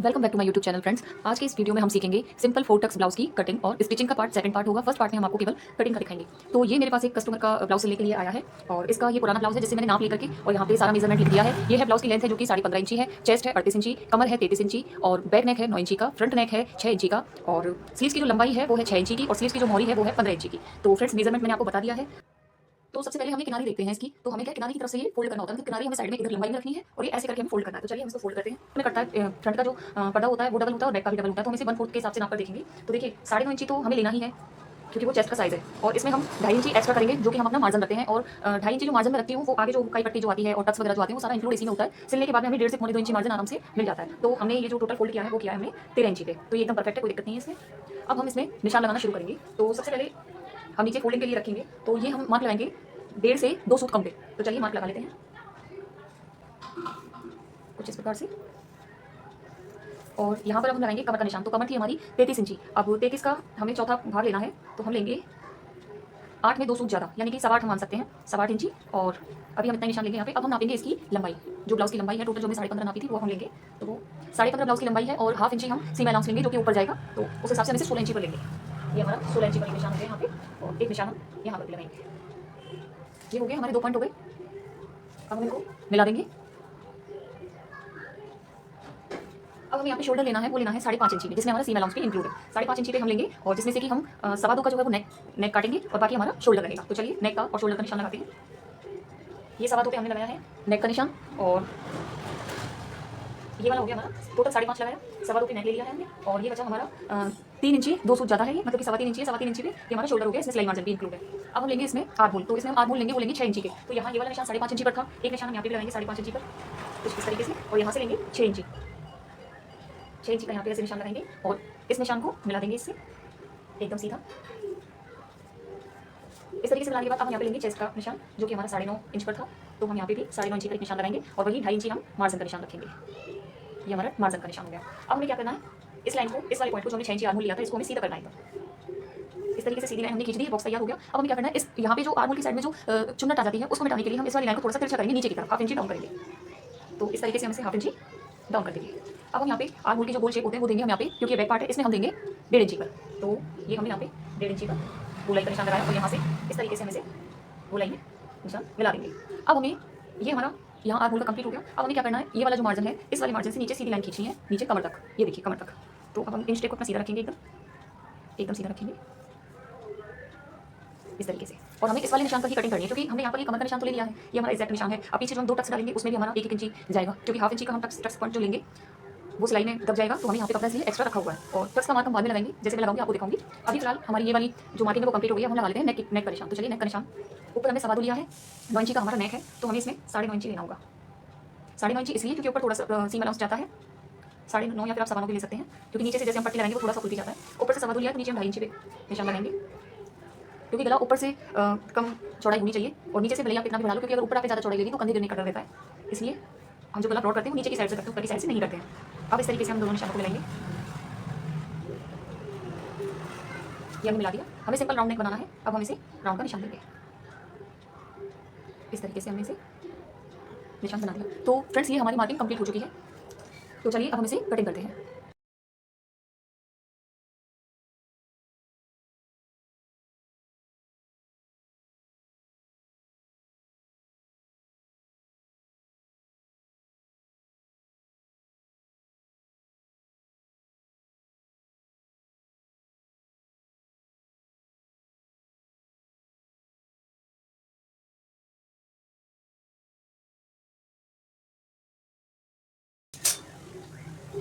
Welcome back to my YouTube channel friends. आज के इस वीडियो में हम सीखेंगे सिंपल 4 टक्स ब्लाउज की कटिंग और स्टिचिंग का सेकंड पार्ट होगा। फर्स्ट पार्ट में हम आपको केवल कटिंग का दिखाएंगे। तो ये मेरे पास एक कस्टमर का ब्लाउज सिलने के लिए आया है और इसका ये पुराना ब्लाउज है जिससे मैंने नाप लेकर के और यहाँ पे सारा मेजरमेंट लिख दिया है। ये है ब्लाउज की लेंथ है जो कि 15.5 इंची है, चेस्ट है 38 इंची, कमर है 33 इंची और बैक नेक है 9 इंची का, फ्रंट नेक है 6 इंची का और स्लीव्स की जो लंबाई है वो है 6 इंची की और स्लीव्स की जो मोहरी है वो है 15 इंची की। तो फ्रेंड्स मेजरमेंट मैंने आपको बता दिया है। तो सबसे पहले हमें किनारी देखते हैं इसकी। तो हमें क्या किनारी की तरफ से ये फोल्ड करना होता है, मतलब किनारी हमें साइड में इधर लंबाई में रखनी है और ये ऐसे करके हमें फोल्ड करना है। तो चलिए हम इसको फोल्ड करते हैं। हमें कटता है फ्रंट का जो पर्दा होता है वो डबल होता है और बैक का भी डबल होता है। तो हम इसे 1/4 के हिसाब से नाप कर देखेंगे। तो देखिए 9.5 इंची तो हमें लेना ही है क्योंकि वो चेस्ट का साइज है और इसमें हम 2.5 इंची एक्स्ट्रा करेंगे जो कि हम अपना मार्जिन रखते हैं। और 2.5 इंची जो मार्जिन में रखती हूँ वो आगे जो हुकाई पट्टी जो आती है और टक्स वगैरह जो आते हैं वो सारा इंक्लूड इसी में होता है। सिलने के बाद में हमें 1.5 से 2.5 इंची मार्जिन आराम से मिल जाता है। तो हमने ये जो टोटल फोल्ड किया है वो किया है हमने 13 इंची पे। तो ये एकदम परफेक्ट है, कोई दिक्कत नहीं है इसमें। अब हम इसमें निशान लगाना शुरू करेंगे। तो सबसे पहले हम नीचे फोल्डिंग के लिए रखेंगे तो ये हम मार्क लगाएंगे 1.5 से 2 सूत कम पे। तो चलिए मार्क लगा लेते हैं कुछ इस प्रकार से। और यहाँ पर अब हम लगाएंगे कमर का निशान। तो कमर थी हमारी 33 इंची, अब 33 का हमें चौथा भाग लेना है तो हम लेंगे 8 में 2 सूत ज़्यादा, यानी कि 8.25 हम मान सकते हैं, 8.25 इंची। और अभी हम इतना निशान लेंगे यहाँ पे। अब हम नापेंगे इसकी लंबाई, जो ब्लाउज की लंबाई है टोटल जो हमने 15.5 नापी थी वो हम लेंगे। तो वो 15.5 ब्लाउज की लंबाई है और 1/2 इंची हम सीम अलाउंस लेंगे जो कि ऊपर जाएगा। तो उस हिसाब से हम इसे 16 इंची पर लेंगे। ये हमारा 16 इंची पर निशान हो गया यहाँ पे और एक निशान हम यहाँ पर लगाएंगे। ये हो गया हमारे 2 पॉइंट हो गए। अब हम इनको मिला देंगे। अब हमें यहाँ पे शोल्डर लेना है, वो लेना है 5.5 इंची में, जिसमें हमारा सीम अलाउंस भी इंक्लूड है। 5.5 इंची पे हम लेंगे और जिसमें से कि हम 2.25 का जो है वो नेक काटेंगे और बाकी हमारा शोल्डर लगेगा। तो चलिए नेक का और शोल्डर का निशान लगाते हैं। ये 2.25 पे हमने लगाया है नेक का निशान और ये वाला हो गया हमारा टोटल 5.5 लगाया, 2.25 पे नेक ले लिया है हमने। और ये बचा हमारा 3 इंची 2 सूत ज़्यादा है, ये मतलब कि 3.25 इंची है, 3.25 इंची पे ये हमारा शोल्डर हो गया, इसमें सिलाई मार्जिन भी इंक्लूड है। अब हम लेंगे इसमें आर्म होल। तो इसमें हम आर्म होल लेंगे, वो लेंगे 6 इंची के। तो यहाँ ये वाला निशान 5.5 इंची पर था, एक निशान हम यहाँ पे भी लगाएंगे 5.5 इंची पर कुछ इस तरीके से। और यहाँ से लेंगे 6 इंची, 6 इंची का यहाँ पे ऐसे निशान लगाएंगे और इस निशान को मिला देंगे इससे एकदम सीधा इस तरीके से। मिलाने के बाद अब हम यहाँ पे लेंगे चेस्ट का निशान जो कि हमारा 9.5 इंच पर था। तो हम यहाँ पे भी 9.5 इंची का एक निशान लगाएंगे और वही 2.5 इंची हम मार्जिन का निशान रखेंगे। ये हमारा मार्जिन का निशान हो गया। अब हमें क्या करना है, इस लाइन को, इस वाले पॉइंट को जो हमने 6 इंची आर्म होल लिया था इसको हमें सीधा करना है। इस तरीके से सीधी लाइन हमने खींच दी है, बॉक्स तैयार हो गया। अब हमें क्या करना है, इस यहाँ पे जो आर्म होल की साइड में जो चुन्नट आ जाती है उसको मिटाने के लिए हम इस वाली लाइन को थोड़ा सा तिरछा करेंगे, नीचे की तरफ 1/2 इंची डाउन करेंगे। तो इस तरीके से हम इसे 1/2 इंची डाउन कर देंगे। अब हम यहाँ पे आर्म होल की जो गोल शेप होते हैं वो देंगे हम यहाँ पे, क्योंकि बैक पार्ट है इसमें हम देंगे 1.5 इंची पर। तो ये हमने यहाँ पे 1.5 इंची पर गोलाई का निशान लगाया और यहाँ से इस तरीके से हम इसे गोलाई में निशान मिला देंगे। अब हमें ये हमारा यहाँ आर्म होल का कंप्लीट हो गया। अब हमें क्या करना है, ये वाला जो मार्जिन है इस वाले मार्जिन से नीचे सीधी लाइन खींचनी है, नीचे कमर तक, ये देखिए कमर तक। तो अब हम इंच टेप को अपना सीधा रखेंगे, एकदम सीधा रखेंगे इस तरीके से। और हमें इस वाले निशान पर ही कटिंग करनी है क्योंकि हमने यहाँ पर ये कमर का निशान तो ले लिया है, ये हमारा एक्जैक्ट निशान है। अब पीछे जो हम 2 टक्स डालेंगे उसमें भी हमारा 1-1 इंची जाएगा, क्योंकि 1/2 इंची का हम टक्स पॉइंट जो लेंगे वो सिलाई में दब जाएगा। तो हमें यहाँ पे कपड़ा इसलिए एक्स्ट्रा रखा हुआ है और टक्स का मार्क हम बाद में लगाएंगे, जैसे मैं लगाऊंगी आपको दिखाऊंगी। अभी फिलहाल हमारी ये वाली जो मार्किंग है वो कंप्लीट हो गई है। हम लगा लेते हैं नेक का निशान। तो चलिए नेक का निशान ऊपर हमने 2.25 लिया है, 9 इंची का हमारा नेक है तो हमें इसमें 9.5 इंची लेना होगा। 9.5 इंची इसलिए क्योंकि ऊपर थोड़ा सा सीम अलाउंस जाता है, 9.5 या फिर आप 9.25 भी ले सकते हैं, क्योंकि नीचे से जैसे हम पट्टी लगाएंगे वो थोड़ा सा खुल भी जाता है। ऊपर से 2.25 लिया तो नीचे हम 2.5 इंची पे निशान लगाएंगे, क्योंकि गला ऊपर से कम चौड़ाई होनी चाहिए और नीचे से भले आप कितना भी बना लो, क्योंकि अगर ऊपर आप ज़्यादा चौड़ाई लगी तो कंधे गिरने का डर रहता है। इसलिए हम जो गला प्लॉट करते हैं वो नीचे की साइड से करते हैं, ऊपर की साइड से नहीं करते हैं। अब इस तरीके से हम दोनों निशानों को मिलाएंगे। ये हमने मिला दिया। हमें सिंपल राउंड नेक बनाना है। अब हम इसे राउंड का निशान देंगे, इस तरीके से हमने इसे निशान बना दिया। तो फ्रेंड्स ये हमारी मार्किंग कंप्लीट हो चुकी है। तो चलिए अब हम इसे कटिंग करते हैं।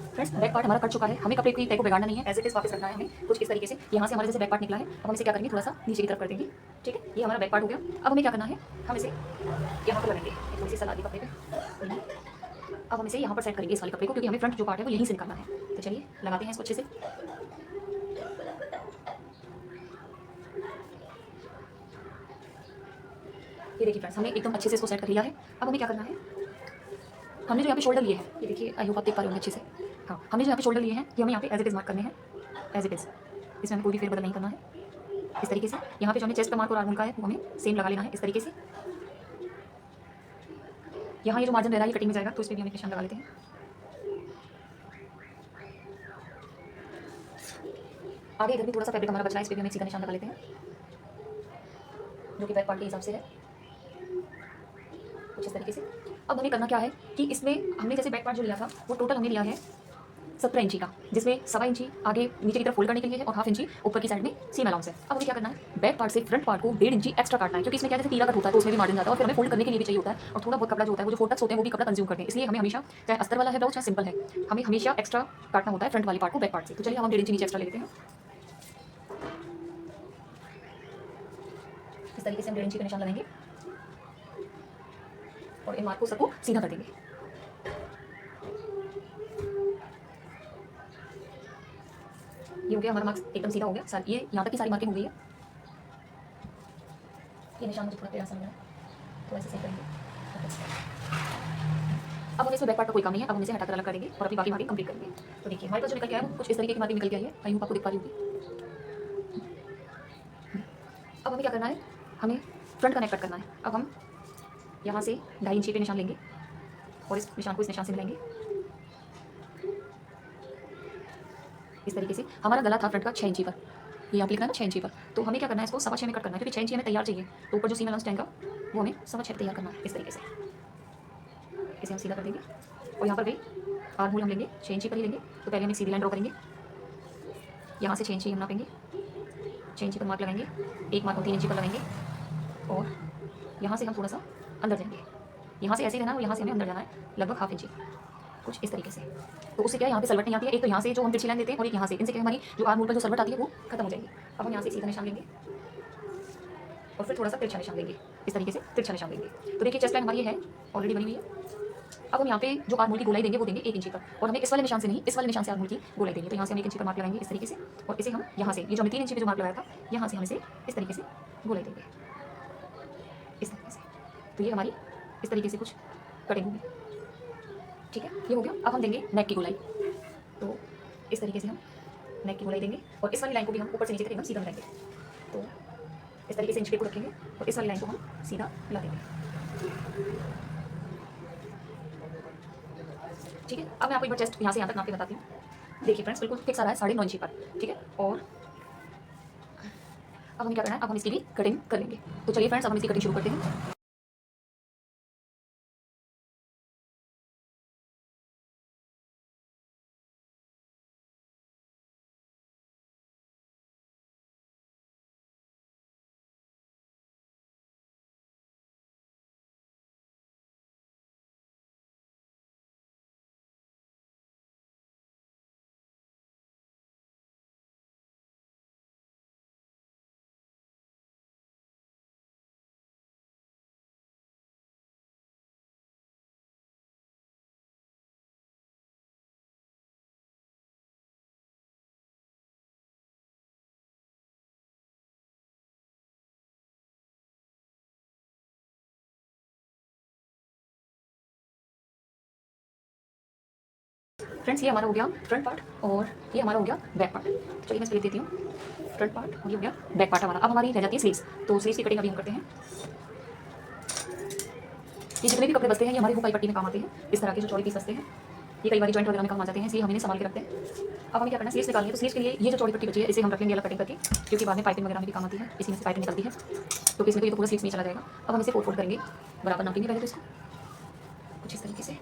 फ्रेंड्स बैक पार्ट हमारा कट चुका है, हमें कपड़े की तय को बिगाड़ना नहीं है, एज इट इज वापस रखना है हमें कुछ इस तरीके से। यहाँ से हमारे जैसे बैक पार्ट निकला है, अब हम इसे क्या करेंगे, थोड़ा सा नीचे की तरफ कर देंगे। ठीक है, ये हमारा बैक पार्ट हो गया। अब हमें क्या करना है, हम इसे यहाँ पर लगाएंगे थोड़ी सी सलादी कपड़े पे। अब हम इसे यहाँ पर सेट करेंगे इस वाले कपड़े को, क्योंकि हमें फ्रंट जो पार्ट है वो यहीं से निकालना है। तो चलिए लगाते हैं इसको अच्छे से। ये देखिए फ्रेंड्स हमने एकदम अच्छे से इसको सेट कर लिया है। अब हमें क्या करना है, हमने जो यहाँ पे शोल्डर लिए हैं, ये देखिए, आई होप आप देख पा रहे होंगे अच्छे से। हाँ, हमने जो यहाँ पे शोल्डर लिए हैं ये हमें यहाँ पे एज इट इज मार्क करने हैं, एज इट इज। इसमें हमें कोई भी फेरबदल नहीं करना है। इस तरीके से यहाँ पे जो हमें चेस्ट का मार्क और आर्म का है वो हमें सेम लगा लेना है इस तरीके से। यहाँ ये जो मार्जिन रह रहा है ये कटिंग में जाएगा, तो इस पर भी हम एक निशान लगा लेते हैं। आगे इधर भी थोड़ा सा फैब्रिक हमारा बच रहा है, इस पे भी हम एक सीधा निशान लगा लेते हैं जो कि बैक पार्ट के हिसाब से है, कुछ इस तरीके से। अब हमें करना क्या है कि इसमें हमने जैसे बैक पार्ट जो लिया था वो टोटल हमने लिया है 17 इंची का, जिसमें 1.25 इंची आगे नीचे की तरफ फोल्ड करने के लिए है और 1/2 इंची ऊपर की साइड में सीम अलाउंस है। अब हमें क्या करना है, बैक पार्ट से फ्रंट पार्ट को 1.5 इंची एक्स्ट्रा काटना है, क्योंकि इसमें क्या जैसे तीरा कट होता है तो उसमें भी मार्जिन जाता है और फिर हमें फोल्ड करने के लिए भी चाहिए होता है और थोड़ा बहुत कपड़ा जो होता है वो जो फोटक्स होते हैं वो भी कपड़ा कंज्यूम करते हैं, इसलिए हमें हमेशा चाहे अस्तर वाला है ब्लाउज चाहे सिंपल है हमें हमेशा एक्स्ट्रा काटना होता है फ्रंट वाली पार्ट को बैक पार्ट से। तो चलिए हम 1.5 इंची नीचे एक्स्ट्रा ले लेते हैं। इस तरीके से हम 1.5 इंची का निशान लगाएंगे और इन मार्क को सबको सीधा कर देंगे। ये हो गया हमारा मार्क्स एकदम सीधा हो गया, ये यहाँ तक की सारी मार्किंग हो गई है। ये निशान मुझे थोड़ा टेढ़ा सा लग रहा है तो ऐसे सही करेंगे। अब हमें इसमें बैक पार्ट का कोई काम नहीं है, अब हम इसे हटाकर अलग करेंगे और अपनी बाकी मार्किंग कंप्लीट करेंगे। तो देखिए हमारे पास जो निकल के आया है कुछ इस तरीके की मार्किंग निकल के आई है, कहीं आपको दिख पा रही होगी। अब हमें क्या करना है, हमें फ्रंट का नेक कट करना है। अब हम यहाँ से 2.5 इंची पे निशान लेंगे और इस निशान को इस निशान से मिलाएंगे। इस तरीके से हमारा गला था फ्रंट का 6 इंची पर, ये यहाँ पे लिखना है ना 6 इंची पर, तो हमें क्या करना है इसको 6.25 में कट करना है, क्योंकि 6 इंची हमें तैयार चाहिए। तो ऊपर जो सीम अलाउंस का वो हमें 6.25 तैयार करना है। इस तरीके से इसे हम सीधा कर देंगे और यहाँ पर भी आर्म होल हम लेंगे 6 इंची पर ही लेंगे। तो पहले हम एक सीधी लाइन ड्रॉ करेंगे, यहाँ से 6 इंची हम नापेंगे, 6 इंची पर मार्क लगाएंगे, एक मार्क हम 3 इंची पर लगाएंगे और यहाँ से हम थोड़ा सा अंदर जाएंगे। यहाँ से ऐसे ही रहना है और यहाँ से हमें अंदर जाना है लगभग 1/2 इंची, कुछ इस तरीके से। तो उससे क्या है यहाँ पे सलवट नहीं आती है, एक तो यहाँ से जो हम तिरछी लाइन देते हैं और एक यहाँ से, इनसे क्या हमारी जो आर्म होल पर जो सलवट आती है वो खत्म हो जाएगी। अब हम यहाँ से सीधा निशान लेंगे और फिर थोड़ा सा तिरछा निशान लेंगे, इस तरीके से तिरछा निशान लेंगे। तो देखिए चेस्ट लाइन हमारी है ऑलरेडी बनी हुई है। अब हम यहाँ पे जो आर्म होल की गोलाई देंगे वो देंगे 1 इंची पर, और हमें इस वाले निशान से नहीं इस वाले निशान से आर्म होल की गोलाई देंगे। तो यहाँ से हम 1 इंची पर मार्क लगाएंगे इस तरीके से और इसे हम यहाँ से ये जो हमने 3 इंची पर जो मार्क लगाया था यहाँ से हम इसे इस तरीके से गोलाई देंगे इस तरीके से। तो ये हमारी इस तरीके से कुछ कटिंग होगी, ठीक है, ये हो गया। अब हम देंगे नेक की गोलाई, तो इस तरीके से हम नेक की गोलाई देंगे और इस वाली लाइन को भी हम ऊपर से नीचे तक एकदम सीधा मिलाएंगे। तो इस तरीके से इंच टेप को रखेंगे और इस वाली लाइन को हम सीधा मिला देंगे, ठीक है। अब मैं आपको एक बार चेस्ट यहाँ से यहाँ तक नाप के बताती हूँ। देखिए फ्रेंड्स बिल्कुल फिक्स आ रहा है 9.5 इंची पर, ठीक है। और अब हमें क्या करना है, अब हम इसकी भी कटिंग कर लेंगे। तो चलिए फ्रेंड्स अब हम इसकी कटिंग शुरू करते हैं। फ्रेंड्स ये हमारा हो गया फ्रंट पार्ट और ये हमारा हो गया बैक पार्ट। चलिए मैं स्प्लिट देती हूँ, फ्रंट पार्ट और ये हो गया बैक पार्ट हमारा। अब हमारी रह जाती है स्लीव्स, तो स्लीव्स की कटिंग अभी हम करते हैं। ये जितने भी कपड़े बसते हैं ये हमारे हुकाई पट्टी में काम आते हैं, इस तरह के जो चौड़ी पीस बसते हैं ये कई बार जॉइंट वगैरह में काम आ जाते हैं, इसलिए हम इन्हें संभाल के रखते हैं। अब हमें क्या करना है, स्लीव्स निकालनी है। तो स्लीव्स के लिए ये जो चौड़ी पट्टी बची है इसे हम रखेंगे अलग कटिंग करके, क्योंकि बाद में पाइपिंग वगैरह में भी काम आती है, इसी में से पाइपिंग निकलती है, तो इसमें तो ये तो पूरा स्लीव्स में चला जाएगा। अब हम इसे फोल्ड करेंगे, बराबर नापेंगे पहले तो इसको कुछ इस तरीके से।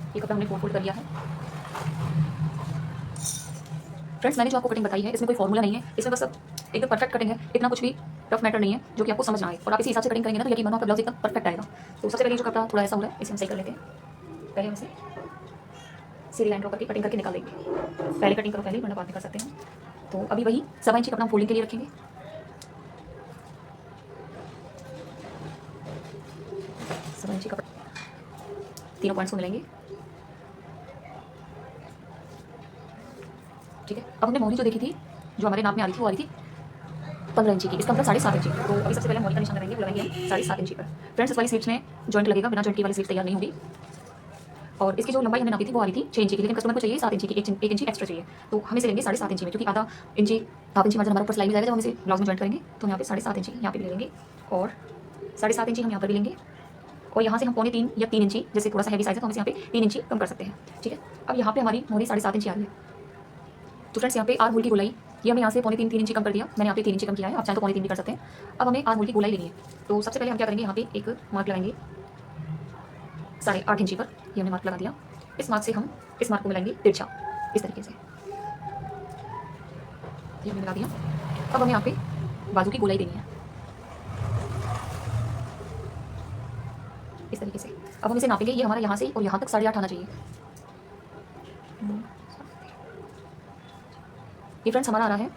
ये कपड़ा हमने फोल्ड कर लिया है। फ्रेंड्स मैंने जो आपको कटिंग बताई है इसमें कोई फॉर्मूला नहीं है, इसमें बस एकदम परफेक्ट कटिंग है, इतना कुछ भी टफ मैटर नहीं है जो कि आपको समझ ना आए, और आप इसी हिसाब से कटिंग करेंगे ना तो यकीन मानो आपका ब्लाउज एकदम परफेक्ट आएगा। तो सबसे पहले जो कपड़ा थोड़ा ऐसा हो रहा है इसे हम सही कर लेते हैं। पहले हम इसे सीधी लाइन ड्रॉ करके कटिंग करके निकाल लेंगे। पहले कटिंग करो पहले, वरना बाद में कर सकते हैं। तो अभी वही 1.25 इंची कपड़ा हम फोल्डिंग के लिए रखेंगे। 1.25 इंची कपड़ा तीनों पॉइंट्स को मिलेंगे, ठीक है। अब हमने मोहरी जो देखी थी जो हमारे नाप में आ रही थी वो आ रही थी 15 इंची की, इसका मतलब 7.5 इंची। तो अभी सबसे पहले मोहरी का निशान लगाएंगे, वो लगाएंगे 7.5 इंची पर। फ्रेंड्स इस वाली स्लीव्स में जॉइंट लगेगा, बिना जॉइंट की वाली स्लीव्स तैयार नहीं होगी। और इसकी जो लंबाई हमने नापी थी वो आ रही थी 6 इंची की, लेकिन कस्टमर को चाहिए 7 इंची की, 1 इंची एक्स्ट्रा चाहिए। तो हम इसे लेंगे 7.5 इंची में, क्योंकि आधा इंची हाफ इंची मार्जिन हमारे ऊपर सिलाई में जाएगा जब हम इसे ब्लाउज में जॉइंट करेंगे। तो यहाँ पे 7.5 इंची यहाँ पे भी ले लेंगे और 7.5 इंची हम यहाँ पर भी लेंगे और यहाँ से हम 3.25 या 3 इंची, जैसे थोड़ा सा हैवी साइज़ है तो हम इसे यहाँ पे 3 इंची कम कर सकते हैं, ठीक है। अब यहाँ पे हमारी मोहरी 7.5 इंची आ रही है। तो फ्रेंड्स यहाँ पे आर्म होल की गोलाई ये हमें यहाँ से 3.25 इंची कम कर दिया, मैंने यहाँ पे 3 इंची कम किया है, आप चाहें तो 3.25 भी कर सकते हैं। अब हमें आर्म होल की गोलाई लेनी है, तो सबसे पहले हम क्या करेंगे, यहाँ पे एक मार्क लगाएंगे 8.5 इंची पर, ये हमने मार्क लगा दिया। इस मार्क से हम इस मार्क को मिलाएंगे तिरछा इस तरीके से, ये हमने लगा दिया। अब हमें यहाँ पे बाजू की गोलाई देनी है इस तरीके से। अब हम इसे नापेंगे, ये हमारा यहाँ से और यहाँ तक 8.5 आना चाहिए। ये फ्रेंड्स हमारा आ रहा है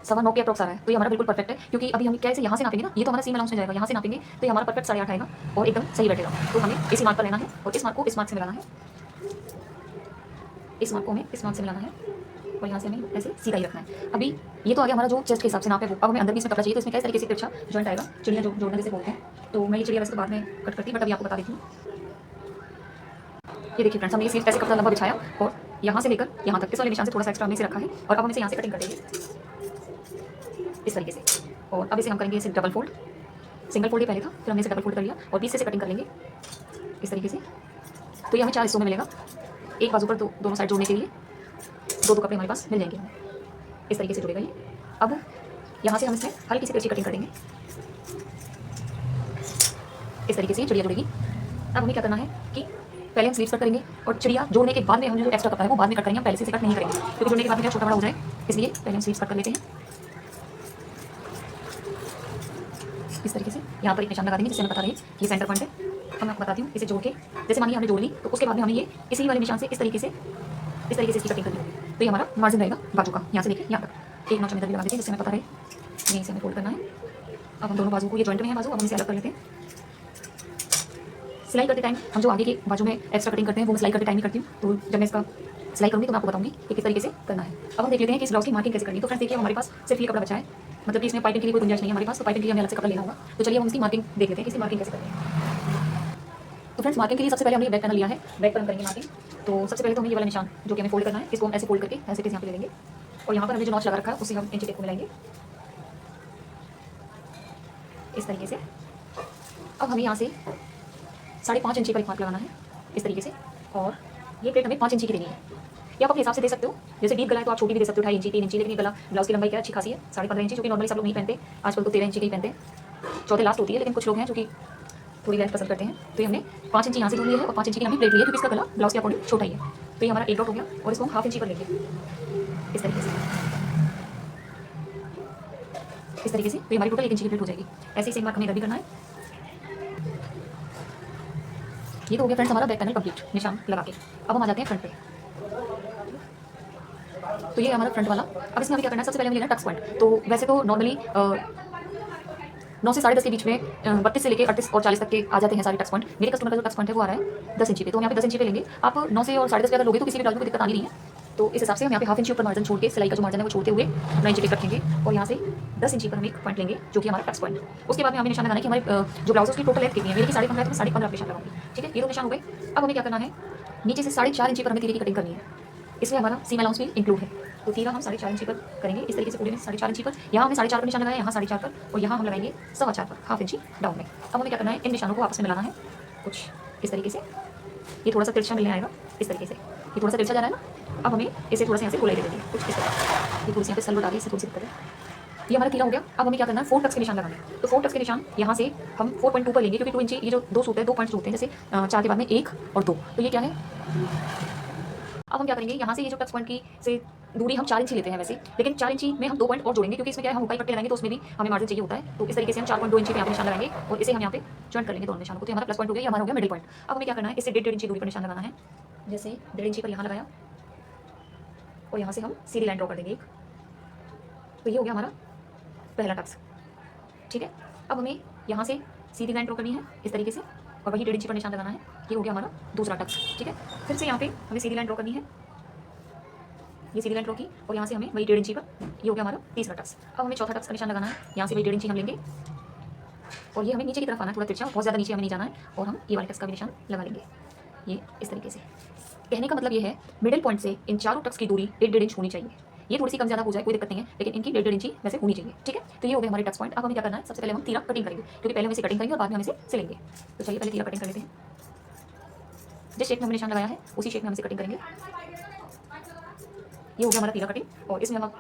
9.25 के अप्रॉक्स आ रहा है, तो ये हमारा बिल्कुल परफेक्ट है, क्योंकि अभी हम क्या इसे यहाँ से नापेंगे ना, ये तो हमारा सीम अलाउंस में जाएगा, यहाँ से नापेंगे तो ये हमारा परफेक्ट 8.5 आएगा और एकदम सही बैठेगा। तो हमें इसी मार्क पर लेना है और इस मार्क को इस मार्क से मिलाना है, इस मार्क को हमें इस मार्क से मिलाना है और यहाँ से हमें ऐसे सीधा ही रखना है। अभी ये तो आ गया हमारा जो चेस्ट के हिसाब से नाप है वो। अब हमें अंदर भी इसमें कपड़ा चाहिए, तो इसमें किस तरीके से तिरछा जॉइंट आएगा, चिड़िया जो जोड़ना जैसे बोलते हैं। तो मैं ये चिड़िया वैसे तो बाद में कट करती, बट अभी आपको बता देती हूँ। ये देखिए फ्रेंड्स, हमने ये ऐसे कपड़ा लंबा बिछाया और यहाँ से लेकर यहाँ तक इस वाले निशान से थोड़ा सा एक्स्ट्रा हमने इसे रखा है, और अब हम इसे यहाँ से कटिंग कर देंगे इस तरीके से। और अब इसे हम करेंगे इसे डबल फोल्ड, सिंगल फोल्ड ही पहले था, फिर हमने इसे डबल फोल्ड कर लिया और बीच से कटिंग कर लेंगे इस तरीके से। तो ये हमें 4 हिस्सों में मिलेगा, एक बाजू पर दोनों साइड जोड़ने के लिए 2 कपड़े हमारे पास मिल जाएंगे, इस तरीके से जुड़ेगा ये। अब यहाँ से हम इसमें हल्की सी तिरछी कटिंग कर देंगे इस तरीके से, चिड़िया जुड़ेगी। अब हमें क्या करना है कि पहले हम स्लीव्स कट करेंगे और चिड़िया जोड़ने के बाद में हम जो एक्स्ट्रा कपड़ा है वो बाद में कट करेंगे, हम पहले से कट नहीं करेंगे, क्योंकि जोड़ने के बाद में छोटा बड़ा हो जाए, इसलिए पहले हम स्लीव्स कट कर लेते हैं इस तरीके से। यहाँ पर एक निशान लगा देंगे जिससे हमें पता रहे ये सेंटर पॉइंट है। अब मैं आपको बताती हूँ, इसे जोड़ के जैसे मानिए हमने जोड़ ली, तो उसके बाद में हमें ये इसी वाले निशान से इस तरीके से इसकी कटिंग करनी होगी। तो ये हमारा मार्जिन रहेगा बाजू का, यहाँ से लेके यहाँ तक एक नॉच हम इधर भी लगा देते हैं जिससे हमें पता रहे यहीं से हमें फोल्ड करना है। अब हम दोनों बाजू को, ये जॉइंट में है बाजू, अब हम इसे अलग कर लेते हैं। सिलाई करते टाइम हम जो आगे की बाजू में एक्स्ट्रा कटिंग करते हैं वो मैं सिलाई करते टाइम ही करती हूँ, तो जब मैं इसका सिलाई करूँगी तो मैं आपको बताऊँगी कि किस तरीके से करना है। अब हम देख लेते हैं कि इस ब्लाउज की मार्किंग कैसे करनी है। तो फ्रेंड्स देखिए, हमारे पास सिर्फ ये कपड़ा बचा है, मतलब कि इसमें पाइपिंग के लिए कोई गुंजाइश नहीं है हमारे पास, तो पाइपिंग के लिए हमें अलग से कपड़ा लेना होगा। तो चलिए हम इसकी मार्किंग देख लेते हैं कि इसकी मार्किंग कैसे करनी है। तो फ्रेंड्स मार्किंग के लिए सबसे पहले हमने बैक पैनल लिया है, बैक पर हम करेंगे मार्किंग। तो सबसे पहले तो हमें ये वाला निशान जो कि हमें फोल्ड करना है, इसको हम ऐसे फोल्ड करके ऐसे यहाँ पे ले लेंगे और यहाँ पर हमने जो नॉच लगा रखा है उसे हम इंची टेप को मिलाएंगे इस तरीके से। अब हमें यहाँ से 5.5 इंची पर एक मार्क लगाना है इस तरीके से, और ये प्लेट हमें 5 इंची की देनी है। ये आप अपने हिसाब से दे सकते हो, जैसे डीप गला है तो आप छोटी भी दे सकते हो 2.5 इंची 3 इंची, लेकिन ये गला ब्लाउज की लंबाई क्या अच्छी खासी है 15.5 इंची, जो कि नॉर्मली सब लोग नहीं पहनते, आजकल तो 13 इंची की ही पहनते हैं, चौथे लास्ट होती है, लेकिन कुछ लोग हैं जो कि थोड़ी लेंथ पसंद करते हैं। तो ये हमने 5 इंची यहाँ से दूर लिया है और 5 इंची की हमने प्लेट ली है, क्योंकि इसका गला ब्लाउज के अकॉर्डिंग छोटा ही है। तो ये हमारा एक डॉट हो गया और इसको हम 1/2 इंची पर लेंगे इस तरीके से, इस तरीके से। तो ये हमारी टोटल 1 इंची की प्लेट हो जाएगी। ऐसे ही सेम मार्क हमें इधर भी करना है। ये तो हो गया फ्रेंड्स हमारा बैक पैनल कंप्लीट निशान लगा के। अब हम आ जाते हैं फ्रंट पे। तो ये हमारा फ्रंट वाला। अब इसमें हमें क्या करना है, सबसे पहले हमें लेना टक्स पॉइंट। तो वैसे तो नॉर्मली 9 से 10.5 के बीच में 32 से लेकर 38 और 40 तक के आ जाते हैं सारे टक्स पॉइंट। मेरे कस्टमर का जो टक्स पॉइंट है वो आ रहा है 10 इंची पे, तो हम यहाँ पे 10 इंची पे लेंगे। आप 9 से और 10.5 पे अगर लोगे तो किसी भी ब्लाउज में कोई दिक्कत आनी नहीं है। तो इस हिसाब से हम यहाँ पे 1/2 इंची ऊपर मार्जिन छोड़ के, सिलाई का जो मार्जिन है वो छोड़ते हुए 9 इंची पे रखेंगे और यहाँ से 10 इंची पर हम एक पॉइंट लेंगे जो कि हमारा टक्स पॉइंट। उसके बाद में हमें निशान लगाना है कि हमारे जो ब्लाउज की टोटल लेंथ कितनी है। मेरी 15.5 है तो मैं 15.5 निशान लगाऊंगी, ठीक है। ये 2 निशान हो गए। अब हमें क्या करना है, नीचे से 4.5 इंची पर हमें तीरे की कटिंग करनी है, इसमें हमारा सीम अलाउंस भी इंक्लूड है। तो तीरा हम 4.5 इंची पर करेंगे इस तरीके से, पूरे में 4.5 इंची पर। यहाँ हमने 4.5 पर निशान लगाया, यहाँ 4.5 पर, और यहाँ हम लगाएंगे 4.25 पर, 1/2 इंची डाउन में। अब हमें क्या करना है, इन निशानों को आपस में मिलाना है कुछ इस तरीके से। ये थोड़ा सा तिरछा मिलने आएगा इस तरीके से, ये थोड़ा सा तिरछा जा रहा है ना। अब हमें इसे थोड़ा सा यहाँ से गोलाई दे देंगे कुछ इस तरह, ये थोड़ी सी यहाँ पे सल बता रही है, इससे थोड़ी सी दिक्कत है। ये हमारा तीरा हो गया। अब हमें क्या करना है, 4 टक्स के निशान लगाने। तो 4 टक्स के निशान यहाँ से हम 4.2 पर लेंगे, क्योंकि 2 इंची ये जो 2 सूत्र है, 2 पॉइंट्स होते हैं, जैसे 4 के बाद में 1 और 2, तो ये क्या है। अब हम क्या करेंगे, यहाँ से ये जो टक्स पॉइंट की से दूरी हम 4 इंची लेते हैं वैसे, लेकिन 4 इंची में हम 2 पॉइंट और जोड़ेंगे, क्योंकि इसमें क्या है हम ऊपर पट्टे लगाएंगे तो उसमें भी हमें मार्जिन चाहिए होता है। तो इस तरीके से हम 4.2 इंची पे यहाँ पे निशान लगाएंगे और इसे हम यहाँ पे जॉइंट कर लेंगे दोनों निशानों को। तो हमारा प्लस पॉइंट हो गया, हमारा हो गया मिडिल पॉइंट। अब हमें क्या करना है, इससे 1.5 इंची दूरी पर निशान लगाना है, जैसे 1.5 इंची पर यहाँ लगाया और यहाँ से हम सीधी लाइन ड्रॉ कर देंगे एक। तो ये हो गया हमारा पहला टक्स, ठीक है। अब हमें यहाँ से सीधी लाइन ड्रॉ करनी है इस तरीके से और वही 1.5 इंची पर निशान लगाना है। ये हो गया हमारा दूसरा टक्स, ठीक है। फिर से यहाँ पे हमें सीधी लाइन ड्रॉ करनी है, ये सीधी लाइन ड्रॉ की, और यहाँ से हमें वही 1.5 इंची पर, ये हो गया हमारा तीसरा टक्स। अब हमें चौथा टक्स का निशान लगाना है, यहाँ से वही 1.5 इंची हम लेंगे और ये हमें नीचे की तरफ आना है, थोड़ा तिरछा, बहुत ज़्यादा नीचे हमें नहीं जाना है, और हम ये वाले टक्स का भी निशान लगा लेंगे ये इस तरीके से। कहने का मतलब ये है, मिडिल पॉइंट से इन चारों टक्स की दूरी 1.5 इंच होनी चाहिए। ये थोड़ी सी कम ज़्यादा हो जाए कोई दिक्कत नहीं है, लेकिन इनकी 1.5 इंची वैसे होनी चाहिए। ठीक है, तो ये हो गए हमारे टक्स पॉइंट। अब हमें क्या करना है, सबसे पहले हम तीरा कटिंग करेंगे, क्योंकि पहले हम इसे कटिंग करेंगे और बाद में हम इसे सिलेंगे। तो चलिए पहले तीरा कटिंग कर लेते हैं। जिस शेप में हमने निशान लगाया है उसी शेप में हम इसे कटिंग करेंगे। ये हो गया हमारा तीरा कटिंग, और इसमें हम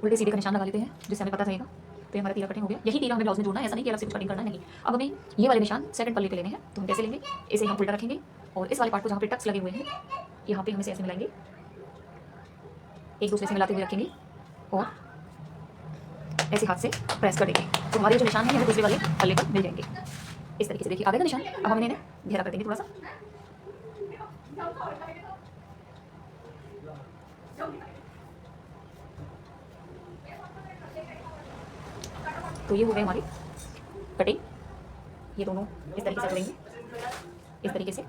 उल्टे सीधे का निशान लगा लेते हैं जिससे हमें पता रहेगा। तो ये हमारा तीरा कटिंग हो गया। यही तीरा हमें ब्लाउज में जोड़ना है, ऐसा नहीं कि अलग से कुछ कटिंग करना है, नहीं। अब हमें ये वाले निशान सेकंड पल्ले पे लेने हैं, तो हम कैसे लेंगे, इसे हम उल्टा रखेंगे और इस वाले पार्ट को जहाँ पे टक्स लगे हुए हैं यहाँ पे हम इसे ऐसे मिलाएंगे, एक दूसरे से मिलाते हुए रखेंगे और ऐसे हाथ से प्रेस कर देंगे, तो हमारे जो निशान है वो दूसरे वाले पल्ले पर मिल जाएंगे। इस तरीके से देखिए आ गया निशान। अब हम इन्हें घेरा कर देंगे थोड़ा सा। तो ये हो गए हमारी कटिंग। ये दोनों इस तरीके से करेंगे, इस तरीके से।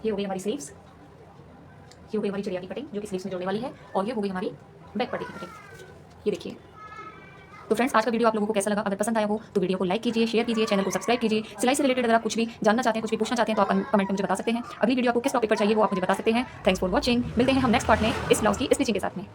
ये हो गई हमारी स्लीव्स, ये हो गई हमारी चिड़िया की कटिंग जो कि स्लीव्स में जोड़ने वाली है, और ये हो गई हमारी बैक पट्टी की कटिंग। ये देखिए। तो फ्रेंड्स, आज का वीडियो आप लोगों को कैसा लगा? अगर पसंद आया हो तो वीडियो को लाइक कीजिए, शेयर कीजिए, चैनल को सब्सक्राइब कीजिए। सिलाई से रिलेटेड अगर आप कुछ भी जानना चाहते हैं, कुछ भी पूछना चाहते हैं, तो आप कमेंट में मुझे बता सकते हैं। अगली वीडियो आपको किस टॉपिक पर चाहिए वो आप मुझे बता सकते हैं। Thanks for watching. मिलते हैं हम नेक्स्ट पार्ट में इस ब्लाउज की स्टिचिंग के साथ में।